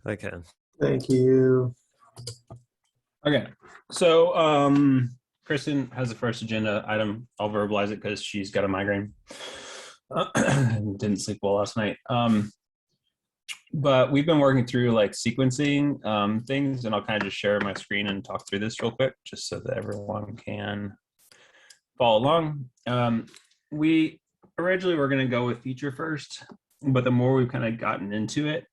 I can. Thank you. Okay, so Kristen has the first agenda item. I'll verbalize it because she's got a migraine. And didn't sleep well last night. But we've been working through like sequencing things, and I'll kind of just share my screen and talk through this real quick, just so that everyone can follow along. We originally were going to go with feature first, but the more we've kind of gotten into it,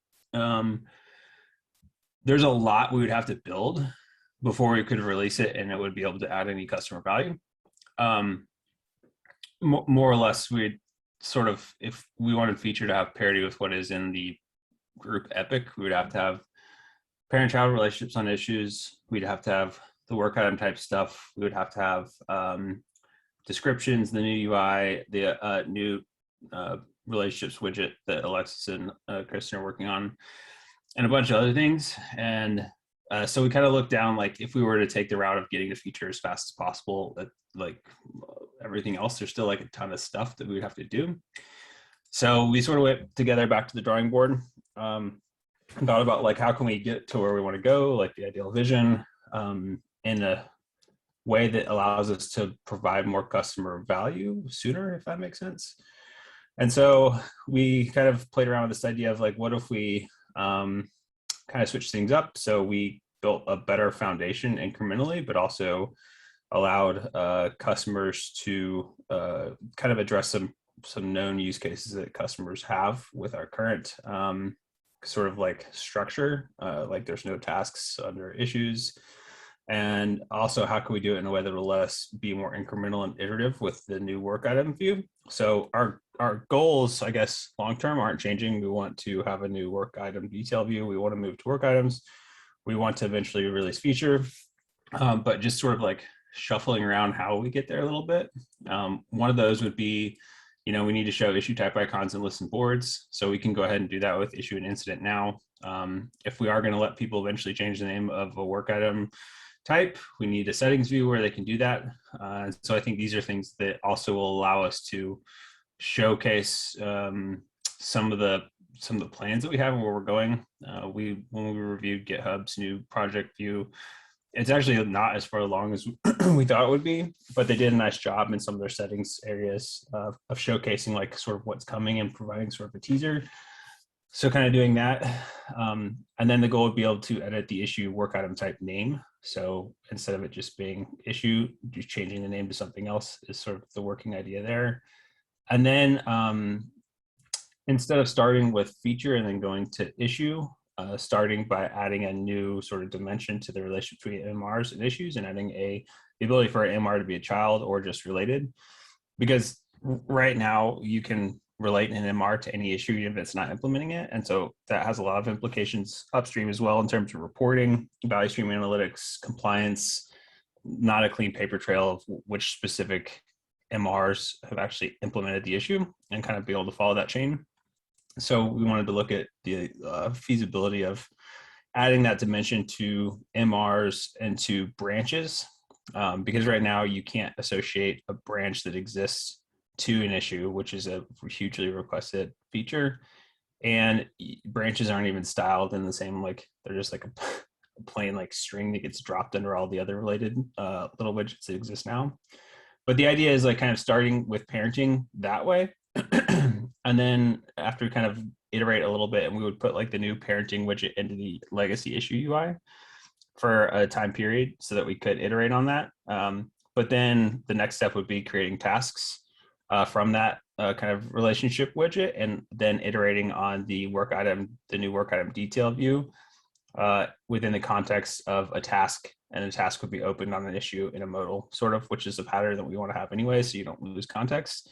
there's a lot we would have to build before we could release it and it would be able to add any customer value. More or less, we'd sort of, if we wanted feature to have parity with what is in the group Epic, we would have to have parent-child relationships on issues. We'd have to have the work item type stuff. We would have to have descriptions, the new UI, the new relationships widget that Alexis and Kristen are working on, and a bunch of other things. And so we kind of looked down, like if we were to take the route of getting the feature as fast as possible, like everything else, there's still like a ton of stuff that we would have to do. So we sort of went together back to the drawing board, thought about like how can we get to where we want to go, like the ideal vision, in a way that allows us to provide more customer value sooner, if that makes sense. And so we kind of played around with this idea of like, what if we kind of switch things up? So we built a better foundation incrementally, but also allowed customers to kind of address some known use cases that customers have with our current sort of like structure, like there's no tasks under issues. And also, how can we do it in a way that will let us be more incremental and iterative with the new work item view? So our goals, I guess, long-term aren't changing. We want to have a new work item detail view. We want to move to work items. We want to eventually release feature, but just sort of like shuffling around how we get there a little bit. One of those would be, we need to show issue type icons and listen boards. So we can go ahead and do that with issue and incident now. If we are going to let people eventually change the name of a work item type, we need a settings view where they can do that. So I think these are things that also will allow us to showcase some of the plans that we have and where we're going. When we reviewed GitHub's new project view, it's actually not as far along as we thought it would be, but they did a nice job in some of their settings areas of showcasing like sort of what's coming and providing sort of a teaser. So kind of doing that. And then the goal would be able to edit the issue work item type name. So instead of it just being issue, just changing the name to something else is sort of the working idea there. And then instead of starting with feature and then going to issue, starting by adding a new sort of dimension to the relationship between MRs and issues, and adding the ability for an MR to be a child or just related. Because right now you can relate an MR to any issue even if it's not implementing it. And so that has a lot of implications upstream as well in terms of reporting, value stream analytics, compliance, not a clean paper trail of which specific MRs have actually implemented the issue, and kind of be able to follow that chain. So we wanted to look at the feasibility of adding that dimension to MRs and to branches, because right now you can't associate a branch that exists to an issue, which is a hugely requested feature. And branches aren't even styled in the same, like they're just like a plain like string that gets dropped under all the other related little widgets that exist now. But the idea is like kind of starting with parenting that way. And then after we kind of iterate a little bit, and we would put like the new parenting widget into the legacy issue UI for a time period so that we could iterate on that. But then the next step would be creating tasks from that kind of relationship widget, and then iterating on the work item, the new work item detail view within the context of a task. And a task would be opened on an issue in a modal sort of, which is a pattern that we want to have anyway, so you don't lose context.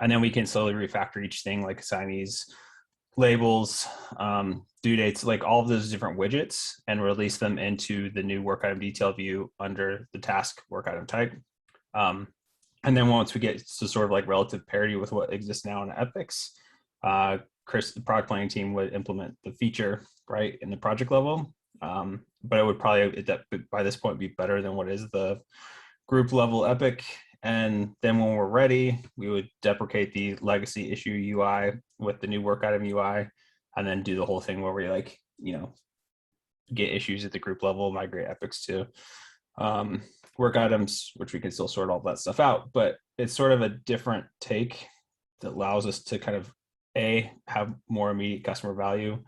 And then we can slowly refactor each thing, like assignees, labels, due dates, like all of those different widgets, and release them into the new work item detail view under the task work item type. And then once we get to sort of like relative parity with what exists now in Epics, Chris, the product planning team, would implement the feature right in the project level. But it would probably, by this point, be better than what is the group level Epic. And then when we're ready, we would deprecate the legacy issue UI with the new work item UI, and then do the whole thing where we like, get issues at the group level, migrate epics to work items, which we can still sort all that stuff out. But it's sort of a different take that allows us to kind of A, have more immediate customer value,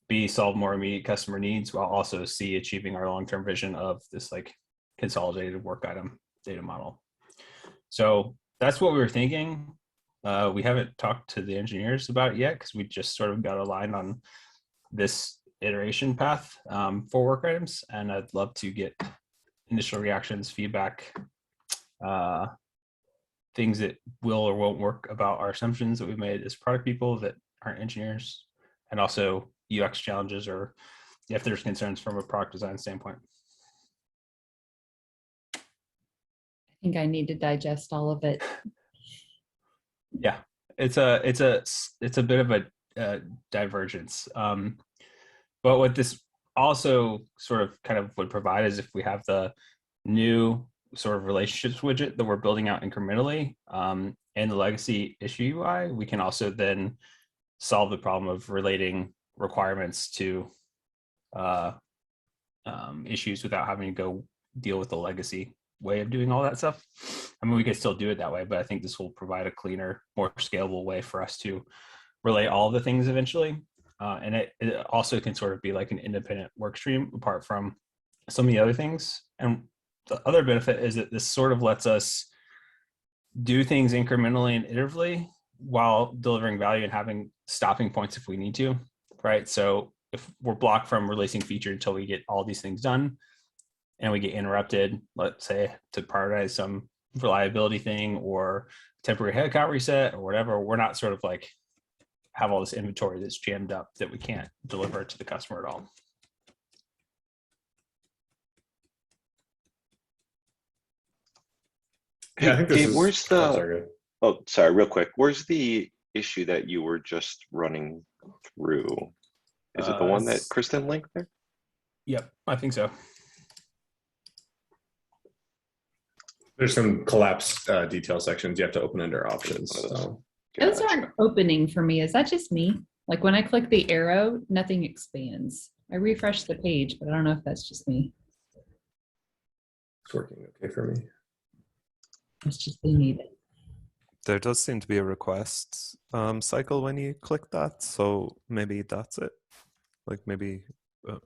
B, solve more immediate customer needs, while also C, achieving our long-term vision of this like consolidated work item data model. So that's what we were thinking. We haven't talked to the engineers about it yet because we just sort of got aligned on this iteration path for work items, and I'd love to get initial reactions, feedback, things that will or won't work about our assumptions that we've made as product people that aren't engineers, and also UX challenges or if there's concerns from a product design standpoint. I think I need to digest all of it. Yeah, it's a bit of a divergence. But what this also sort of kind of would provide is if we have the new sort of relationships widget that we're building out incrementally and the legacy issue UI, we can also then solve the problem of relating requirements to issues without having to go deal with the legacy way of doing all that stuff. I mean, we could still do it that way, but I think this will provide a cleaner, more scalable way for us to relate all of the things eventually. And it also can sort of be like an independent work stream apart from some of the other things. And the other benefit is that this sort of lets us do things incrementally and iteratively while delivering value and having stopping points if we need to, right? So if we're blocked from releasing feature until we get all these things done and we get interrupted, let's say to prioritize some reliability thing or temporary headcount reset or whatever, we're not sort of like have all this inventory that's jammed up that we can't deliver to the customer at all. Yeah, I think this is, where's the, oh, sorry, oh, sorry, real quick. Where's the issue that you were just running through? Is it the one that Kristen linked there? Yep, I think so. there's some collapse detail sections you have to open under options. So Those aren't opening for me. Is that just me? Like when I click the arrow, nothing expands. I refresh the page, but I don't know if that's just me. it's working okay for me. It's just they need it. There does seem to be a request cycle when you click that, so maybe that's it. Like maybe I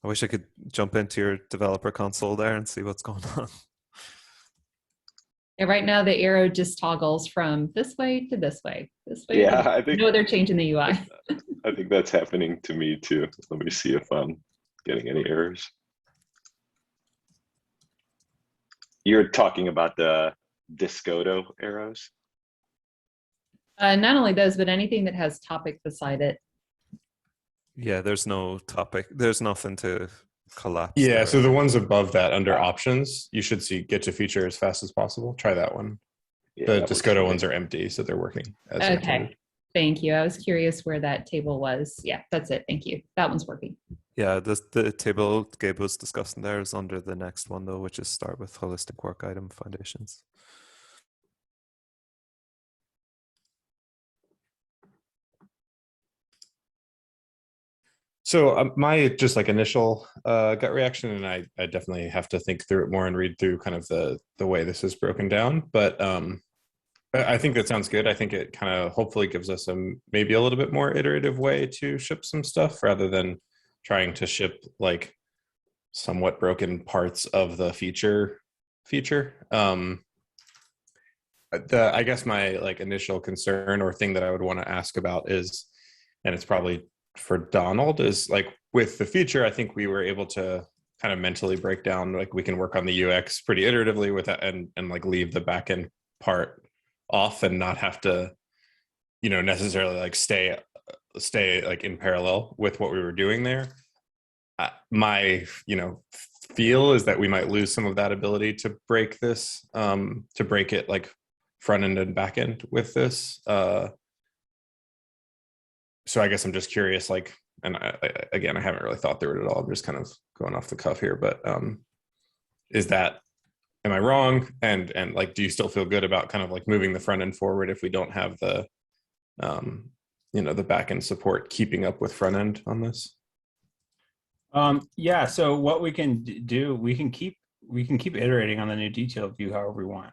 wish I could jump into your developer console there and see what's going on. Yeah, right now the arrow just toggles from this way to this way. This way. Yeah, I think no, they're changing the UI. I think that's happening to me too. Let me see if I'm getting any errors. You're talking about the Discoto arrows? Not only those, but anything that has topic beside it. Yeah, there's no topic. There's nothing to collapse. Yeah, there. so the ones above that under options, you should see get to feature as fast as possible. Try that one. Yeah, The Discoto ones are empty, so they're working as Okay, intended. thank you. I was curious where that table was. Yeah, that's it. Thank you. That one's working. Yeah, the table Gabe was discussing there is under the next one though, which is start with holistic work item foundations. So my just like initial gut reaction, and I definitely have to think through it more and read through kind of the way this is broken down. But I think that sounds good. I think it kind of hopefully gives us maybe a little bit more iterative way to ship some stuff rather than trying to ship like somewhat broken parts of the feature. I guess my like initial concern or thing that I would want to ask about is, and it's probably for Donald, is like with the feature, I think we were able to kind of mentally break down, like we can work on the UX pretty iteratively with that and like leave the backend part off and not have to, necessarily like stay like in parallel with what we were doing there. My, feel is that we might lose some of that ability to break this, to break it like front end and back end with this. So I guess I'm just curious, like, and again, I haven't really thought through it at all. I'm just kind of going off the cuff here, but am I wrong? And like, do you still feel good about kind of like moving the front end forward if we don't have the, the back end support keeping up with front end on this? Yeah, so what we can do, we can keep iterating on the new detail view however we want.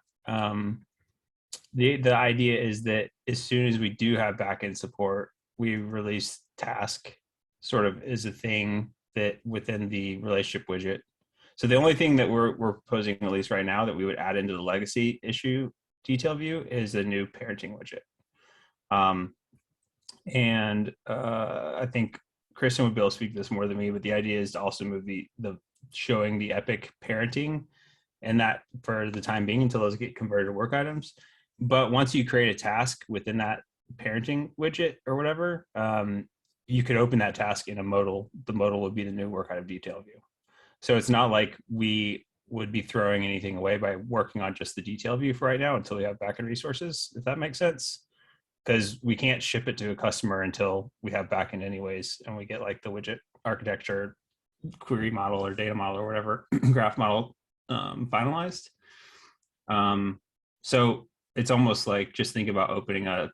The idea is that as soon as we do have backend support, we release task sort of is a thing that within the relationship widget. So the only thing that we're proposing, at least right now, that we would add into the legacy issue detail view is a new parenting widget. I think Kristen would be able to speak to this more than me, but the idea is to also move the showing the Epic parenting, and that for the time being until those get converted to work items. But once you create a task within that parenting widget or whatever, you could open that task in a modal. The modal would be the new work item detail view. So it's not like we would be throwing anything away by working on just the detail view for right now until we have backend resources, if that makes sense. Because we can't ship it to a customer until we have backend anyways, and we get like the widget architecture, query model or data model or whatever, graph model finalized. So it's almost like just think about opening a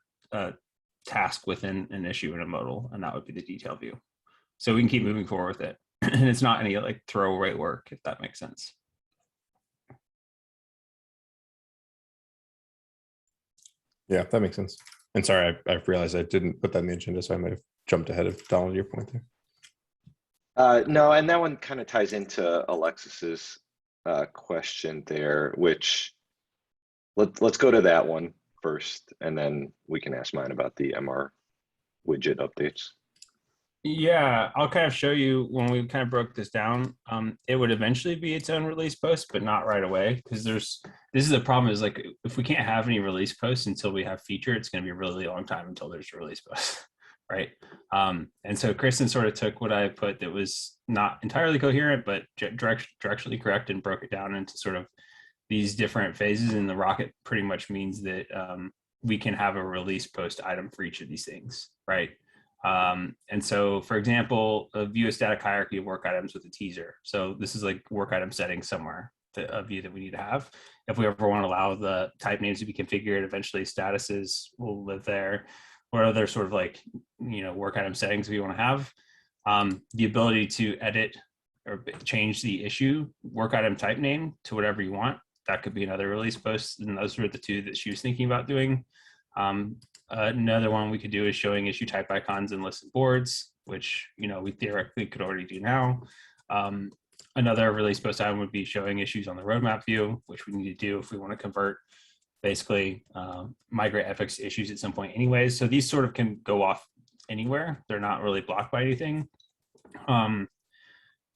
task within an issue in a modal, and that would be the detail view. So we can keep moving forward with it. And it's not any like throwaway work, if that makes sense. Yeah, that makes sense. And sorry, I realized I didn't put that in the agenda, so I might have jumped ahead of Donald, your point there. No, and that one kind of ties into Alexis's question there, which let's go to that one first, and then we can ask mine about the MR widget updates. Yeah, I'll kind of show you when we kind of broke this down. It would eventually be its own release post, but not right away, because this is the problem is like if we can't have any release posts until we have feature, it's going to be a really long time until there's a release post, right? And so Kristen sort of took what I put that was not entirely coherent, but directionally correct, and broke it down into sort of these different phases. And the rocket pretty much means that we can have a release post item for each of these things, right? And so, for example, view a static hierarchy of work items with a teaser. So this is like work item settings somewhere, a view that we need to have. If we ever want to allow the type names to be configured, eventually statuses will live there, or other sort of like, work item settings we want to have. The ability to edit or change the issue work item type name to whatever you want. That could be another release post. And those were the two that she was thinking about doing. Another one we could do is showing issue type icons and listed boards, which we theoretically could already do now. Another release post item would be showing issues on the roadmap view, which we need to do if we want to convert basically migrate epics issues at some point anyways. So these sort of can go off anywhere. They're not really blocked by anything.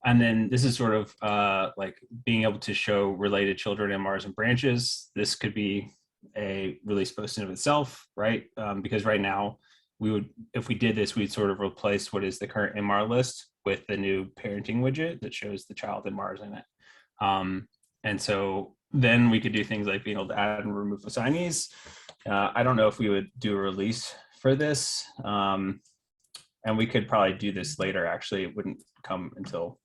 And then this is sort of like being able to show related children, MRs, and branches. This could be a release post in of itself, right? Because right now we would, if we did this, we'd sort of replace what is the current MR list with the new parenting widget that shows the child MRs in it. And so then we could do things like being able to add and remove assignees. I don't know if we would do a release for this. And we could probably do this later. Actually, it wouldn't come until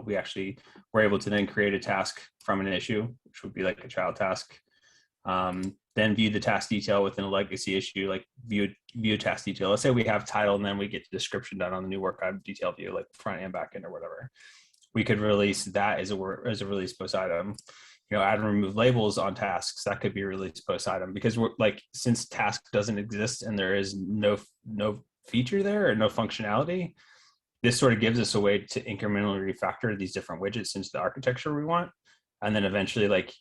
we actually were able to then create a task from an issue, which would be like a child task. Then view the task detail within a legacy issue, like view task detail. Let's say we have title and then we get the description done on the new work item detail view, like front and back end or whatever. We could release that as a release post item. Add and remove labels on tasks. That could be a release post item, because we're like, since task doesn't exist and there is no feature there or no functionality, this sort of gives us a way to incrementally refactor these different widgets into the architecture we want, and then eventually like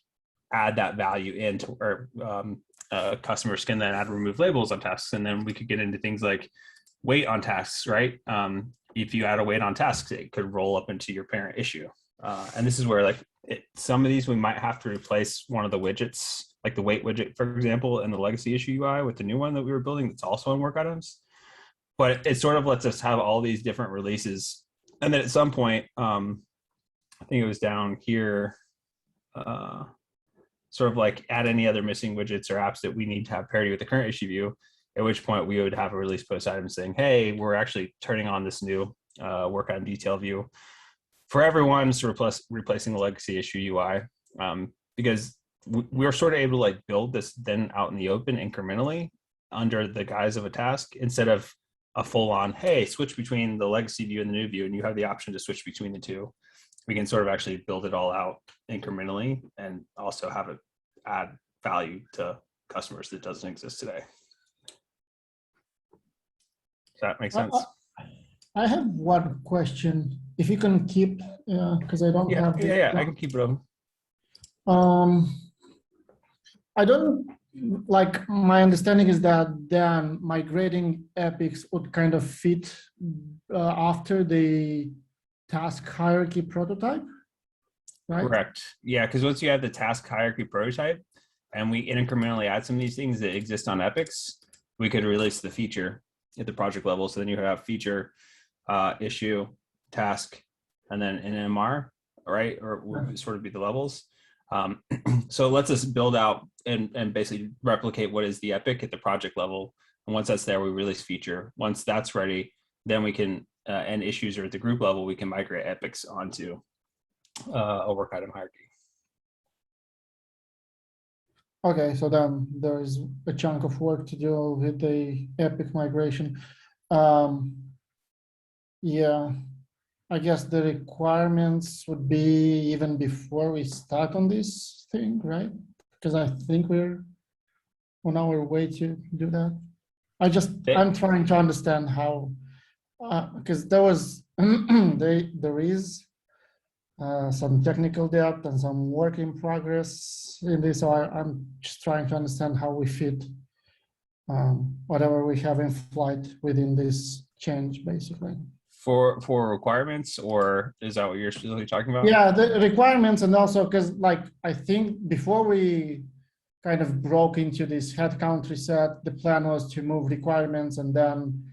add that value into our customers can then add and remove labels on tasks. And then we could get into things like weight on tasks, right? If you add a weight on tasks, it could roll up into your parent issue. And this is where like some of these, we might have to replace one of the widgets, like the weight widget, for example, in the legacy issue UI with the new one that we were building that's also in work items. But it sort of lets us have all these different releases. And then at some point, I think it was down here, sort of like add any other missing widgets or apps that we need to have parity with the current issue view, at which point we would have a release post item saying, hey, we're actually turning on this new work item detail view for everyone, so replacing the legacy issue UI, because we're sort of able to like build this then out in the open incrementally under the guise of a task, instead of a full-on, hey, switch between the legacy view and the new view, and you have the option to switch between the two. We can sort of actually build it all out incrementally and also have it add value to customers that doesn't exist today. Does that make sense? I have one question. If you can keep, because I don't have. Yeah, I can keep it open. I don't like. My understanding is that then migrating epics would kind of fit after the task hierarchy prototype, right? Correct. Yeah, because once you have the task hierarchy prototype, and we incrementally add some of these things that exist on epics, we could release the feature at the project level. So then you have feature, issue, task, and then an MR, right? Or would sort of be the levels. So it lets us build out and basically replicate what is the epic at the project level. And once that's there, we release feature. Once that's ready, then we can, and issues are at the group level, we can migrate epics onto a work item hierarchy. Okay, so then there is a chunk of work to do with the epic migration. Yeah, I guess the requirements would be even before we start on this thing, right? Because I think we're on our way to do that. I'm trying to understand how, because there was, there is some technical depth and some work in progress in this. So I'm just trying to understand how we fit whatever we have in flight within this change, basically. For requirements, or is that what you're specifically talking about? Yeah, the requirements, and also because like I think before we kind of broke into this headcount reset, the plan was to move requirements and then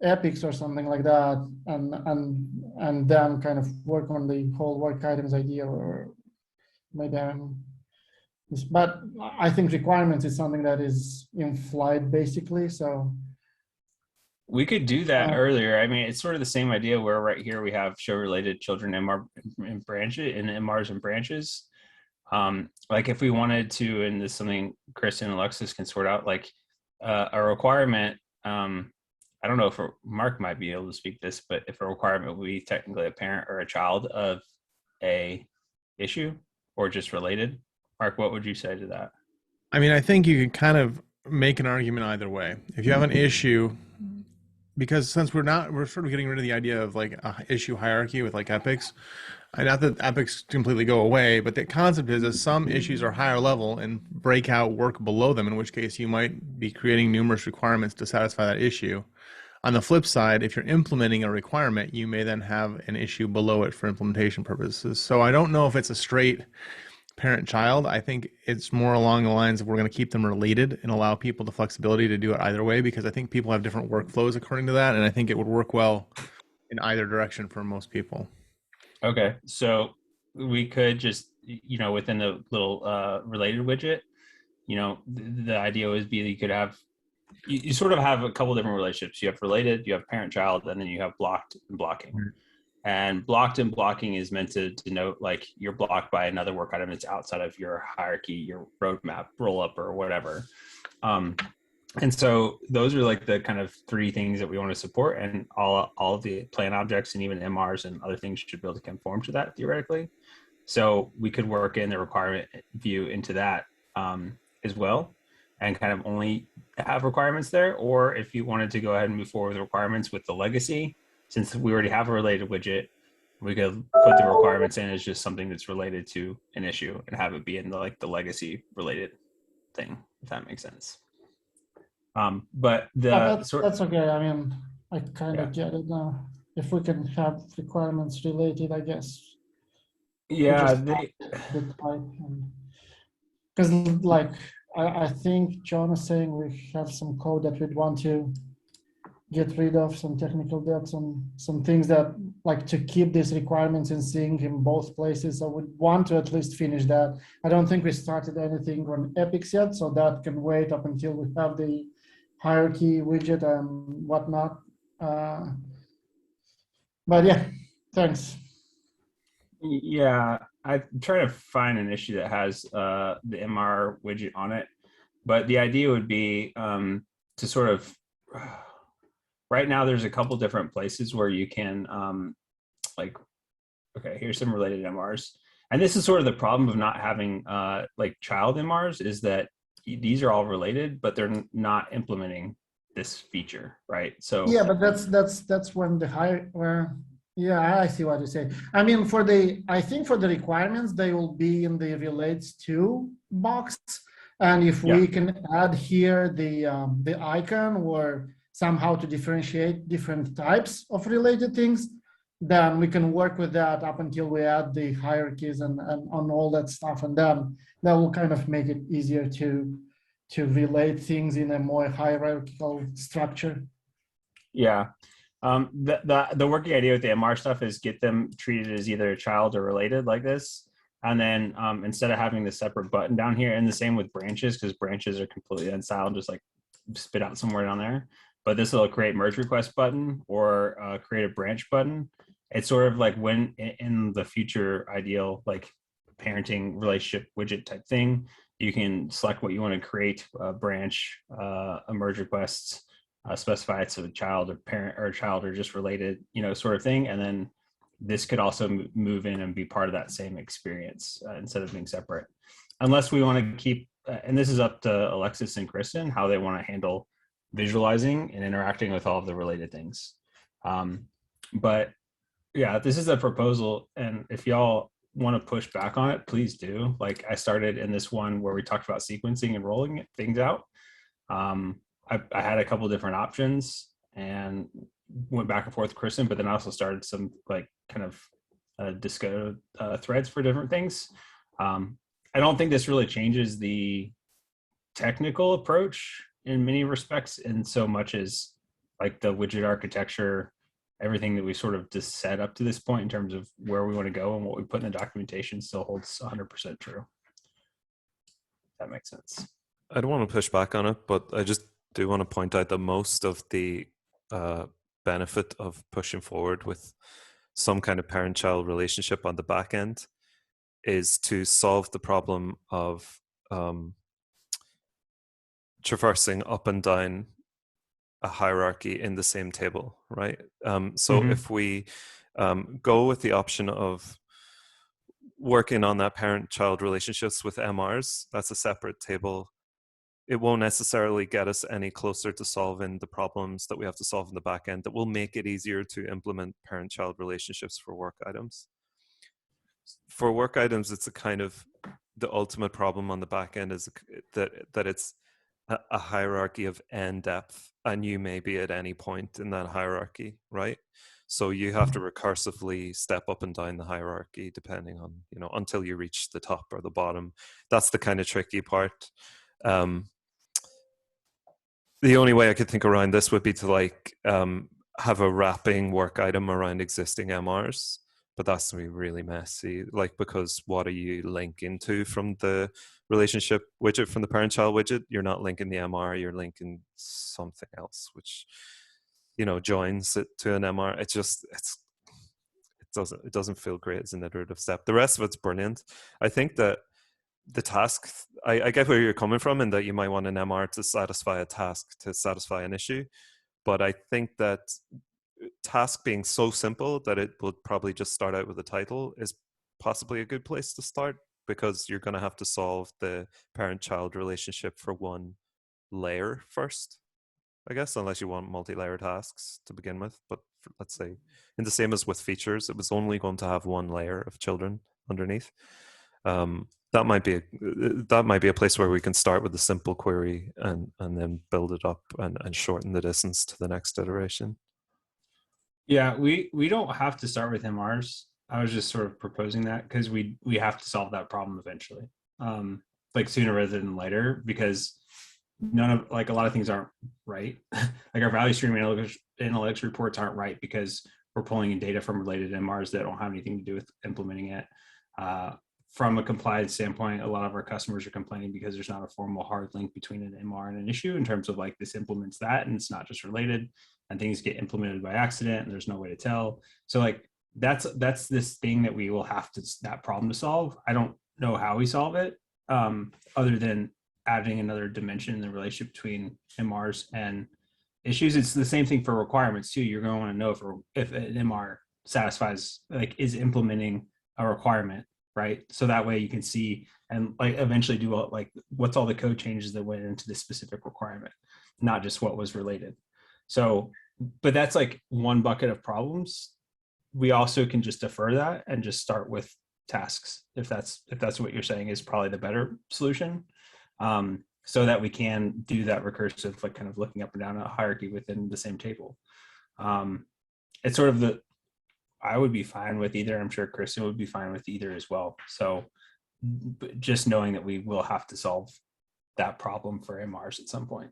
epics or something like that, and then kind of work on the whole work items idea, or maybe but I think requirements is something that is in flight basically. So we could do that earlier. I mean, it's sort of the same idea where right here we have show related children MR and branches and MRs and branches. Like if we wanted to, and this is something Chris and Alexis can sort out, like a requirement. I don't know if Mark might be able to speak this, but if a requirement would be technically a parent or a child of a issue or just related. Mark, what would you say to that? I mean, I think you could kind of make an argument either way. If you have an issue, because since we're sort of getting rid of the idea of like a issue hierarchy with like epics, not that epics completely go away, but the concept is that some issues are higher level and break out work below them, in which case you might be creating numerous requirements to satisfy that issue. On the flip side, if you're implementing a requirement, you may then have an issue below it for implementation purposes. So I don't know if it's a straight parent-child. I think it's more along the lines of we're going to keep them related and allow people the flexibility to do it either way, because I think people have different workflows according to that, and I think it would work well in either direction for most people. Okay, so we could just, within the little related widget, the idea would be that you could have, you sort of have a couple different relationships. You have related, you have parent-child, and then you have blocked and blocking. And blocked and blocking is meant to denote like you're blocked by another work item that's outside of your hierarchy, your roadmap, roll-up, or whatever. And so those are like the kind of three things that we want to support, and all of the plan objects and even MRs and other things should be able to conform to that theoretically. So we could work in the requirement view into that as well, and kind of only have requirements there. Or if you wanted to go ahead and move forward with requirements with the legacy, since we already have a related widget, we could put the requirements in as just something that's related to an issue and have it be in the legacy related thing, if that makes sense. But that's okay. I mean, I kind of get it now. If we can have requirements related, I guess. Yeah, the type, because like I think John is saying we have some code that we'd want to get rid of, some technical debt, some things that like to keep these requirements in sync in both places. I would want to at least finish that. I don't think we started anything on epics yet, so that can wait up until we have the hierarchy widget and whatnot. But yeah, thanks. Yeah, I'm trying to find an issue that has the MR widget on it, but the idea would be to sort of right now there's a couple different places where you can like, okay, here's some related MRs. And this is sort of the problem of not having like child MRs, is that these are all related, but they're not implementing this feature, right? So Yeah, but that's when the higher where yeah, I see what you say. I mean, I think for the requirements, they will be in the relates to box. And if we can add here the icon or somehow to differentiate different types of related things, then we can work with that up until we add the hierarchies and on all that stuff. And then that will kind of make it easier to relate things in a more hierarchical structure. yeah. The working idea with the MR stuff is get them treated as either a child or related like this. And then instead of having the separate button down here, and the same with branches, because branches are completely unstyled, just like spit out somewhere down there. But this will create merge request button or create a branch button. It's sort of like when in the future ideal, like parenting relationship widget type thing, you can select what you want to create, a branch, a merge requests, specify it's a child or parent or child or just related, sort of thing. And then this could also move in and be part of that same experience instead of being separate. Unless we want to keep, and this is up to Alexis and Kristen, how they want to handle visualizing and interacting with all of the related things. But yeah, this is a proposal. And if y'all want to push back on it, please do. Like I started in this one where we talked about sequencing and rolling things out. I had a couple different options and went back and forth with Kristen, but then I also started some like kind of disco threads for different things. I don't think this really changes the technical approach in many respects, in so much as like the widget architecture, everything that we sort of just set up to this point in terms of where we want to go and what we put in the documentation still holds 100% true. If that makes sense. I don't want to push back on it, but I just do want to point out that most of the benefit of pushing forward with some kind of parent-child relationship on the back end is to solve the problem of traversing up and down a hierarchy in the same table, right? So if we go with the option of working on that parent-child relationships with MRs, that's a separate table. It won't necessarily get us any closer to solving the problems that we have to solve in the back end. That will make it easier to implement parent-child relationships for work items. For work items, it's a kind of the ultimate problem on the back end is that it's a hierarchy of n depth, and you may be at any point in that hierarchy, right? So you have to recursively step up and down the hierarchy depending on, until you reach the top or the bottom. That's the kind of tricky part. The only way I could think around this would be to have a wrapping work item around existing MRs, but that's gonna be really messy. Because what are you linking to from the relationship widget, from the parent-child widget? You're not linking the MR, you're linking something else, which joins it to an MR. It doesn't feel great as an iterative step. The rest of it's brilliant. I think that the task, I get where you're coming from, and that you might want an MR to satisfy a task, to satisfy an issue. But I think that task being so simple that it would probably just start out with a title is possibly a good place to start, because you're going to have to solve the parent-child relationship for one layer first, I guess, unless you want multi-layer tasks to begin with. But let's say, in the same as with features, it was only going to have one layer of children underneath. That might be a place where we can start with a simple query and then build it up and shorten the distance to the next iteration. Yeah, we don't have to start with MRs. I was just sort of proposing that because we have to solve that problem eventually, sooner rather than later, because a lot of things aren't right. Like our value stream analytics reports aren't right because we're pulling in data from related MRs that don't have anything to do with implementing it. From a compliance standpoint, a lot of our customers are complaining because there's not a formal hard link between an MR and an issue in terms of this implements that, and it's not just related, and things get implemented by accident and there's no way to tell. So that's this thing that we will have that problem to solve. I don't know how we solve it, other than adding another dimension in the relationship between MRs and issues. It's the same thing for requirements too. You're going to want to know if an MR satisfies, like, is implementing a requirement, right? So that way you can see and like eventually do like what's all the code changes that went into this specific requirement, not just what was related. So, but that's like one bucket of problems. We also can just defer that and just start with tasks if that's what you're saying is probably the better solution, so that we can do that recursive, like kind of looking up and down a hierarchy within the same table. It's sort of I would be fine with either. I'm sure Kristen would be fine with either as well. So just knowing that we will have to solve that problem for MRs at some point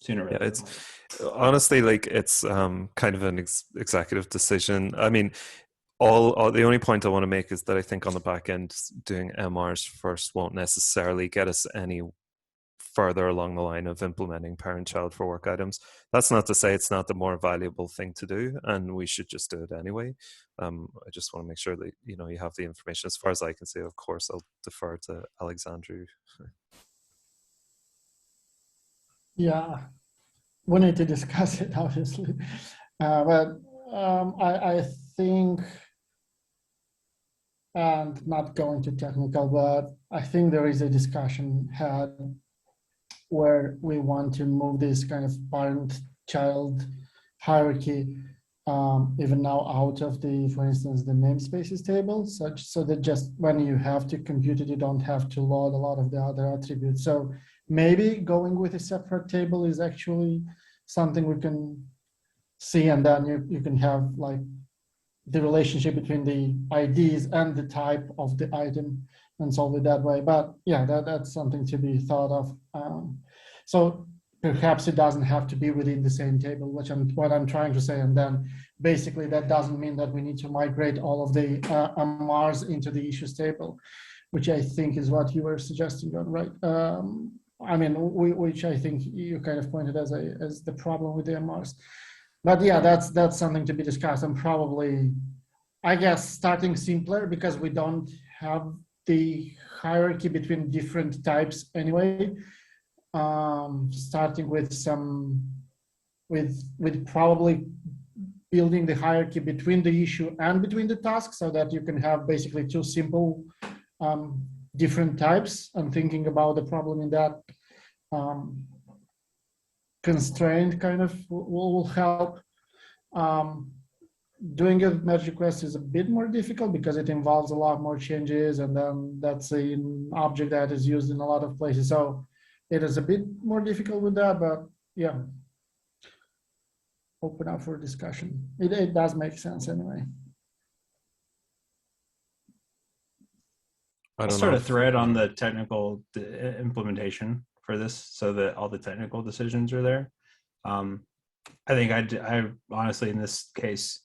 sooner. Yeah, it's honestly like it's kind of an executive decision. I mean, all the only point I want to make is that I think on the back end, doing MRs first won't necessarily get us any further along the line of implementing parent-child for work items. That's not to say it's not the more valuable thing to do, and we should just do it anyway. I just want to make sure that you have the information. As far as I can say, of course, I'll defer to Alexandru. Yeah, we need to discuss it, obviously. But I think, and not going too technical, but I think there is a discussion had where we want to move this kind of parent-child hierarchy even now out of the, for instance, the namespaces table, so that just when you have to compute it, you don't have to load a lot of the other attributes. So maybe going with a separate table is actually something we can see, and then you can have like the relationship between the IDs and the type of the item and solve it that way. But yeah, that's something to be thought of. So perhaps it doesn't have to be within the same table, what I'm trying to say. And then basically that doesn't mean that we need to migrate all of the MRs into the issues table, which I think is what you were suggesting, John, right? I mean, which I think you kind of pointed as the problem with the MRs. But yeah, that's something to be discussed, and probably, I guess, starting simpler because we don't have the hierarchy between different types anyway. Starting with with probably building the hierarchy between the issue and between the tasks, so that you can have basically two simple different types, and thinking about the problem in that constraint kind of will help. Doing a merge request is a bit more difficult because it involves a lot more changes, and then that's an object that is used in a lot of places. So it is a bit more difficult with that, but yeah, open up for discussion. It does make sense anyway. I'll start a thread on the technical implementation for this, so that all the technical decisions are there. I think I honestly, in this case,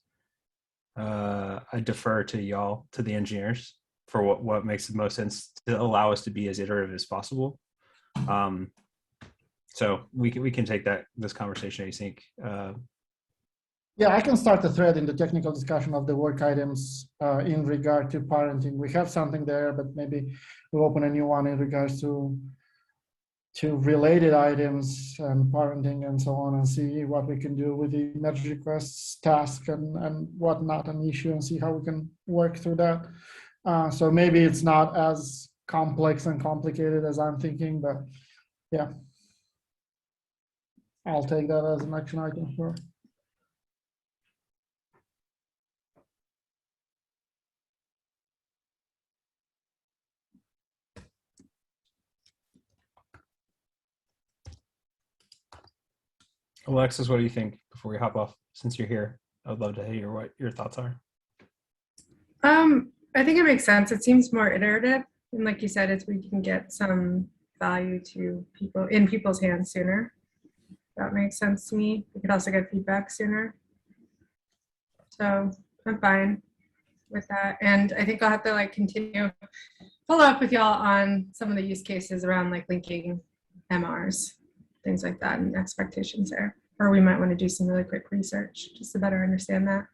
I defer to y'all, to the engineers, for what makes the most sense to allow us to be as iterative as possible. So we can take this conversation async. Yeah, I can start the thread in the technical discussion of the work items in regard to parenting. We have something there, but maybe we'll open a new one in regards to related items and parenting and so on, and see what we can do with the merge requests task and whatnot, an issue, and see how we can work through that. So maybe it's not as complex and complicated as I'm thinking, but yeah, I'll take that as an action item for. Alexis, what do you think before we hop off? Since you're here, I'd love to hear what your thoughts are. I think it makes sense. It seems more iterative, and like you said, it's we can get some value to people in people's hands sooner. That makes sense to me. We could also get feedback sooner. So I'm fine with that, and I think I'll have to like continue follow up with y'all on some of the use cases around like linking MRs, things like that, and expectations there. Or we might want to do some really quick research just to better understand that.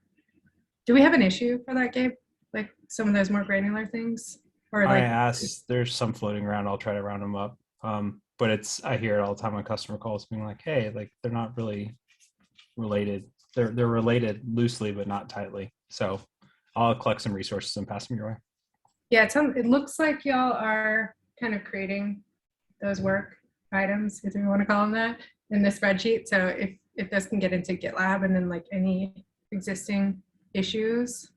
Do we have an issue for that, Gabe? Like some of those more granular things? Or like, I asked, there's some floating around. I'll try to round them up. But I hear it all the time on customer calls being like, hey, like they're not really related. They're related loosely, but not tightly. So I'll collect some resources and pass them your way. Yeah, it looks like y'all are kind of creating those work items, if you want to call them that, in the spreadsheet. So if this can get into GitLab, and then like any existing issues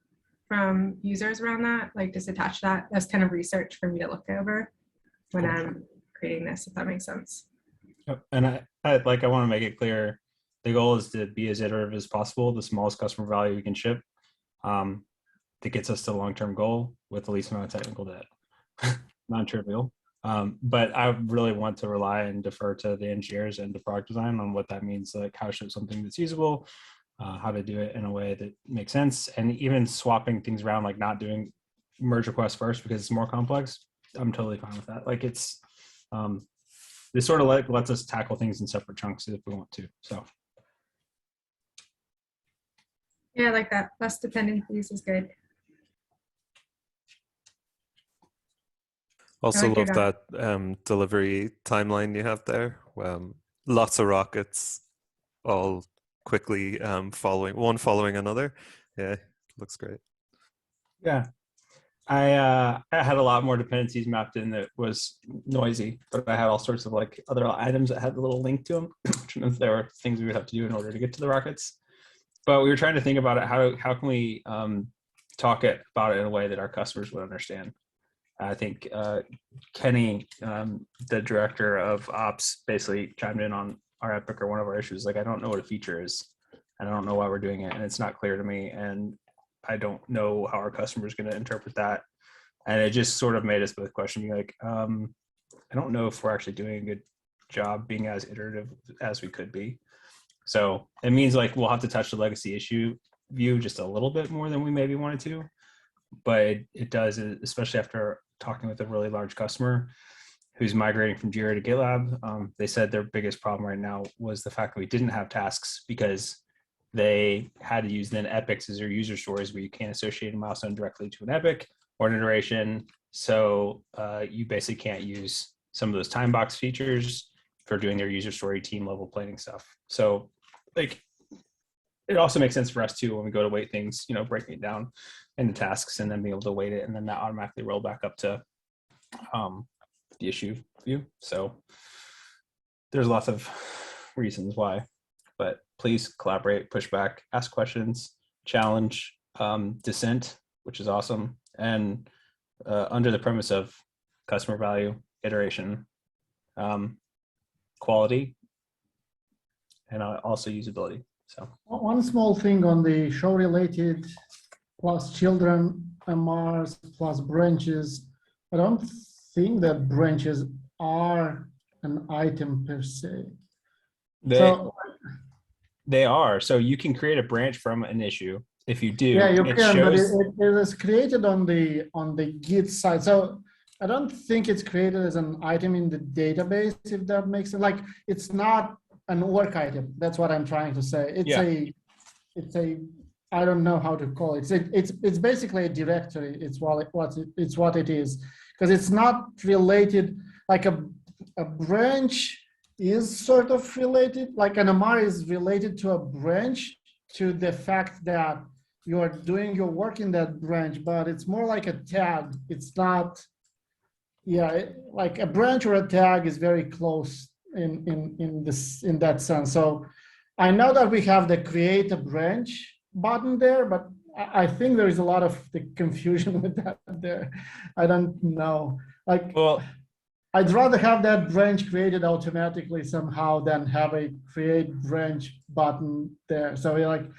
from users around that, like just attach that as kind of research for me to look over when I'm creating this, if that makes sense. Yep. And I want to make it clear, the goal is to be as iterative as possible, the smallest customer value we can ship. That gets us to the long-term goal with the least amount of technical debt. Non-trivial. But I really want to rely and defer to the engineers and the product design on what that means, like how to ship something that's usable, how to do it in a way that makes sense, and even swapping things around, like not doing merge requests first because it's more complex. I'm totally fine with that. Like it's, this sort of lets us tackle things in separate chunks if we want to. So. Yeah, I like that. Less dependencies is good. Also like your love that delivery timeline you have there. Lots of rockets, all quickly following another. Yeah, looks great. Yeah, I had a lot more dependencies mapped in that was noisy, but I had all sorts of like other items that had a little link to them. There were things we would have to do in order to get to the rockets. But we were trying to think about it. How can we talk about it in a way that our customers would understand? I think Kenny, the director of ops, basically chimed in on our Epic or one of our issues. Like, I don't know what a feature is, and I don't know why we're doing it, and it's not clear to me, and I don't know how our customer is going to interpret that. And it just sort of made us both question, like, I don't know if we're actually doing a good job being as iterative as we could be. So it means like we'll have to touch the legacy issue view just a little bit more than we maybe wanted to, but it does, especially after talking with a really large customer who's migrating from Jira to GitLab. They said their biggest problem right now was the fact that we didn't have tasks because they had to use then epics as their user stories, where you can't associate a milestone directly to an epic or an iteration. So you basically can't use some of those time box features for doing their user story team level planning stuff. So like, it also makes sense for us too when we go to weight things, breaking it down into tasks and then being able to weight it and then that automatically roll back up to the issue view. So there's lots of reasons why, but please collaborate, push back, ask questions, challenge, dissent, which is awesome. And under the premise of customer value, iteration, quality, and also usability. So one small thing on the show related plus children, MRs plus branches. I don't think that branches are an item per se. They are. So you can create a branch from an issue. If you do, yeah, you can, shows... but it is created on the Git side. So I don't think it's created as an item in the database, if that makes sense. Like, it's not an work item. That's what I'm trying to say. It's a I don't know how to call it. It's basically a directory. It's what it is, because it's not related. Like a branch is sort of related. Like an MR is related to a branch, to the fact that you are doing your work in that branch, but it's more like a tag. It's not. Yeah, like a branch or a tag is very close in that sense. So I know that we have the create a branch button there, but I think there is a lot of the confusion with that there. I don't know. Like, well, I'd rather have that branch created automatically somehow than have a create branch button there. So we like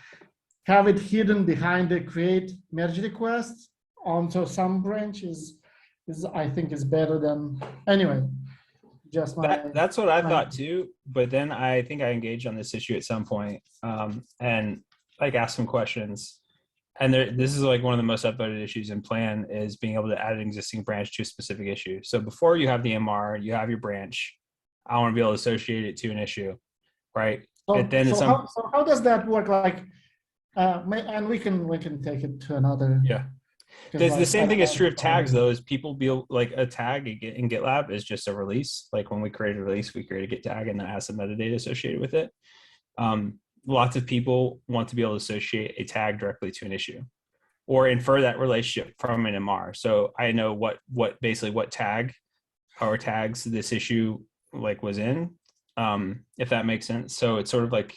have it hidden behind the create merge request onto some branches. I think is better than, anyway, just that's what I thought too. But then I think I engaged on this issue at some point, and like asked some questions. And this is like one of the most upvoted issues in Plan, is being able to add an existing branch to a specific issue. So before you have the MR, you have your branch. I want to be able to associate it to an issue, right? So how does that work? Like, and we can take it to another. Yeah. The same thing is true of tags, though. Is people be like, a tag in GitLab is just a release. Like when we create a release, we create a Git tag and that has some metadata associated with it. lots of people want to be able to associate a tag directly to an issue or infer that relationship from an MR. So I know what basically what tag or tags this issue like was in, if that makes sense. So it's sort of like,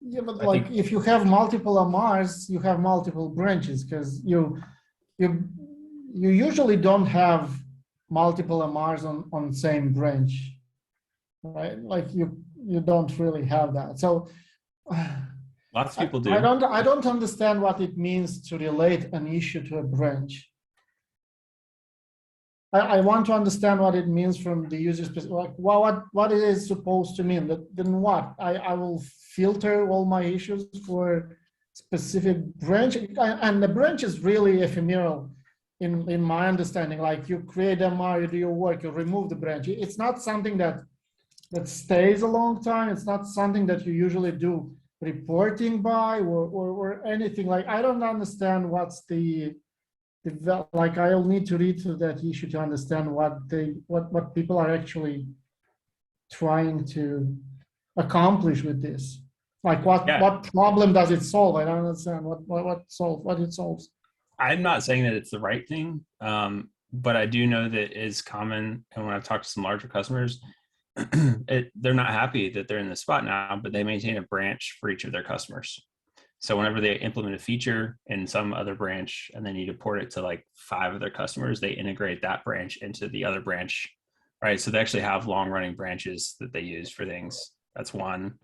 Yeah, but I like think- if you have multiple MRs, you have multiple branches because you usually don't have multiple MRs on same branch, right? Like you don't really have that. So lots of people do. I don't understand what it means to relate an issue to a branch. I want to understand what it means from the user specific, like what it is supposed to mean. Then what? I will filter all my issues for specific branch, and the branch is really ephemeral in my understanding. Like you create MR, you do your work, you remove the branch. It's not something that stays a long time. It's not something that you usually do reporting by or anything. Like I don't understand what's like I'll need to read through that issue to understand what people are actually trying to accomplish with this. Like what problem does it solve? I don't understand what it solves. I'm not saying that it's the right thing, but I do know that it is common. And when I've talked to some larger customers, they're not happy that they're in this spot now, but they maintain a branch for each of their customers. So whenever they implement a feature in some other branch and they need to port it to like 5 of their customers, they integrate that branch into the other branch, right? So they actually have long running branches that they use for things. That's one.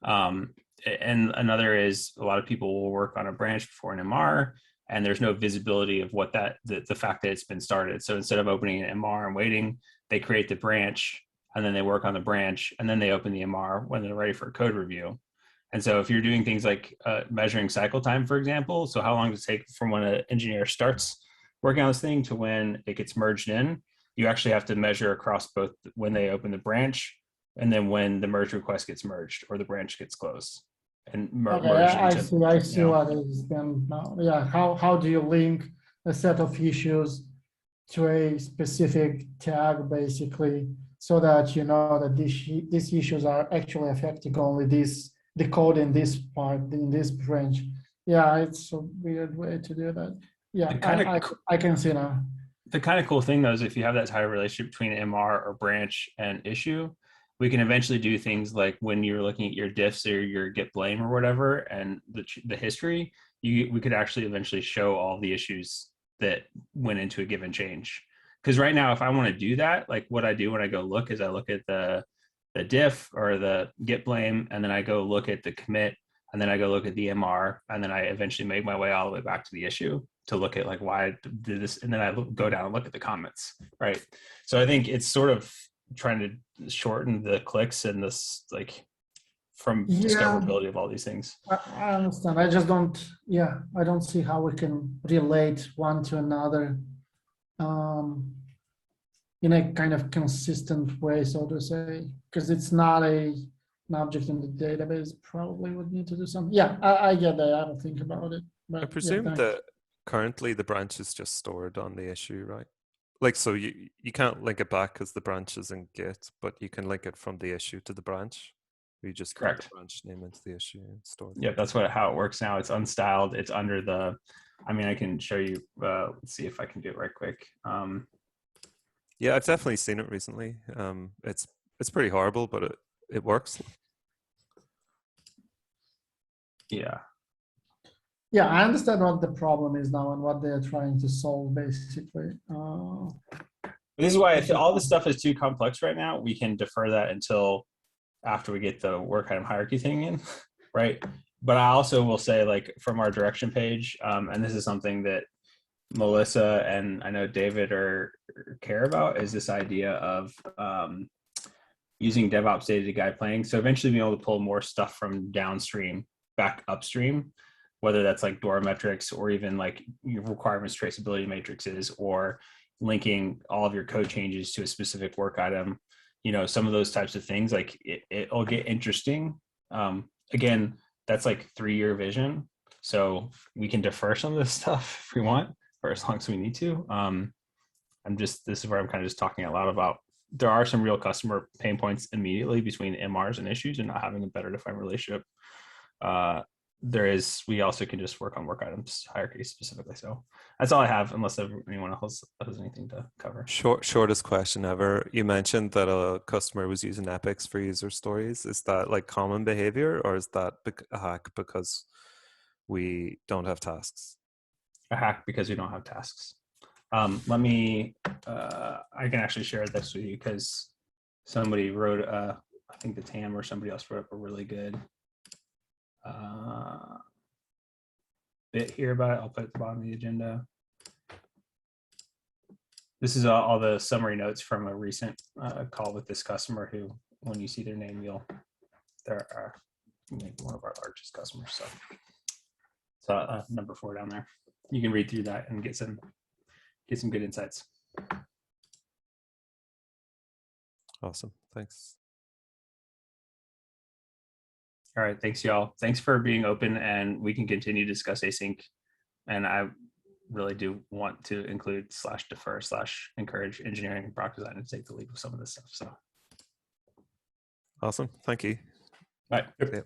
And another is a lot of people will work on a branch before an MR and there's no visibility of what the fact that it's been started. So instead of opening an MR and waiting, they create the branch and then they work on the branch and then they open the MR when they're ready for a code review. And so if you're doing things like measuring cycle time, for example, so how long does it take from when an engineer starts working on this thing to when it gets merged in, you actually have to measure across both when they open the branch and then when the merge request gets merged or the branch gets closed. And Okay, I see what it is then now. Yeah, how do you link a set of issues to a specific tag basically so that you know that these issues are actually affecting only the code in this part, in this branch. Yeah, it's a weird way to do that. Yeah, I can see now. The kind of cool thing though is if you have that type of relationship between MR or branch and issue, we can eventually do things like when you're looking at your diffs or your git blame or whatever and the history, we could actually eventually show all the issues that went into a given change. Because right now, if I want to do that, like what I do when I go look is I look at the diff or the git blame, and then I go look at the commit, and then I go look at the MR, and then I eventually make my way all the way back to the issue to look at like why I did this, and then I go down and look at the comments, right? So I think it's sort of trying to shorten the clicks and this like from discoverability of all these things. I understand. I just don't. Yeah, I don't see how we can relate one to another in a kind of consistent way, so to say, because it's not an object in the database. Probably would need to do something. Yeah, I get that. I don't think about it. But I presume that currently the branch is just stored on the issue, right? Like, so you can't link it back because the branch is in Git, but you can link it from the issue to the branch. You just copy the branch name into the issue and store it. Yeah, that's how it works now. It's unstyled. It's under the, I mean, I can show you, let's see if I can do it right quick. Yeah, I've definitely seen it recently. It's pretty horrible, but it works. Yeah. Yeah, I understand what the problem is now and what they're trying to solve, basically. This is why if all this stuff is too complex right now, we can defer that until after we get the work item hierarchy thing in, right? But I also will say, like, from our direction page, and this is something that Melissa and I know David care about, is this idea of using DevOps data to guide planning. So eventually being able to pull more stuff from downstream back upstream, whether that's like DORA metrics or even like your requirements traceability matrices, or linking all of your code changes to a specific work item. You know, some of those types of things, like it'll get interesting. Again, that's like 3-year vision. So we can defer some of this stuff if we want, or as long as we need to. This is where I'm kind of just talking out loud about, there are some real customer pain points immediately between MRs and issues and not having a better defined relationship. we also can just work on work items hierarchy specifically. So that's all I have, unless anyone else has anything to cover. Shortest question ever. You mentioned that a customer was using Epics for user stories. Is that like common behavior, or is that a hack because we don't have tasks? A hack because we don't have tasks. Let me, I can actually share this with you because somebody wrote, I think the TAM or somebody else wrote up a really good bit here about it. I'll put it at the bottom of the agenda. This is all the summary notes from a recent call with this customer who, when you see their name, they're one of our largest customers. So number 4 down there. You can read through that and get some good insights. Awesome. Thanks. All right. Thanks, y'all. Thanks for being open, and we can continue to discuss async. And I really do want to include /defer / encourage engineering and product design to take the lead with some of this stuff. So awesome. Thank you. bye. Yep.